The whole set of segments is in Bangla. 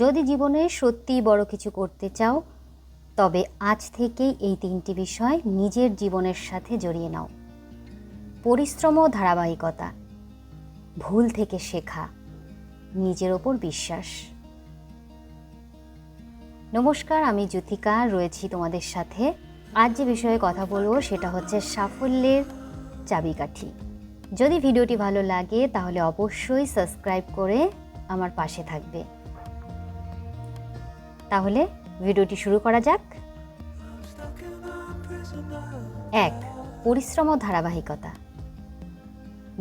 যদি জীবনে সত্যিই বড় কিছু করতে চাও, তবে আজ থেকেই এই 3টি বিষয় নিজের জীবনের সাথে জড়িয়ে নাও। পরিশ্রম ও ধারাবাহিকতা, ভুল থেকে শেখা, নিজের ওপর বিশ্বাস। নমস্কার, আমি জ্যোতিকা রয়েছি তোমাদের সাথে। আজ যে বিষয়ে কথা বলবো সেটা হচ্ছে সাফল্যের চাবিকাঠি। যদি ভিডিওটি ভালো লাগে তাহলে অবশ্যই সাবস্ক্রাইব করে আমার পাশে থাকবে। তাহলে ভিডিওটি শুরু করা যাক। 1. পরিশ্রম ও ধারাবাহিকতা।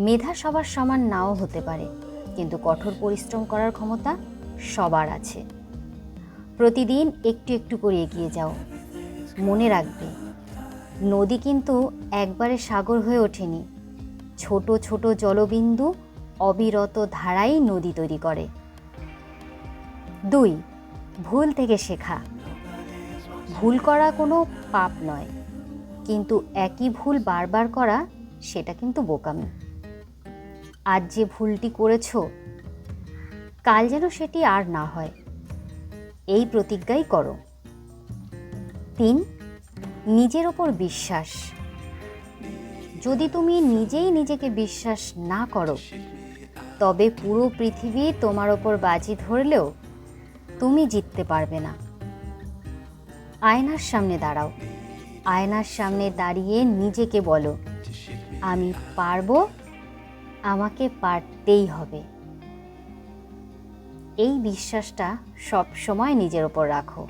মেধা সবার সমান নাও হতে পারে, কিন্তু কঠোর পরিশ্রম করার ক্ষমতা সবার আছে। প্রতিদিন একটু একটু করে এগিয়ে যাও। মনে রাখবে, নদী কিন্তু একবারে সাগর হয়ে ওঠেনি। ছোট ছোট জলবিন্দু অবিরত ধারাই নদী তৈরি করে। 2. ভুল থেকে শেখা। ভুল করা কোনো পাপ নয়, কিন্তু একই ভুল বারবার করা সেটা কিন্তু বোকামি। আজ যে ভুলটি করেছো, কাল যেন সেটি আর না হয়, এই প্রতিজ্ঞাই করো। 3. নিজের ওপর বিশ্বাস। যদি তুমি নিজেই নিজেকে বিশ্বাস না করো, তবে পুরো পৃথিবী তোমার ওপর বাজি ধরলেও তুমি জিততে পারবে না। আয়নার সামনে দাঁড়াও। আয়নার সামনে দাঁড়িয়ে নিজেকে বলো, আমি পারবো, আমাকে পারতেই হবে। এই বিশ্বাসটা সব সময় নিজের ওপর রাখো।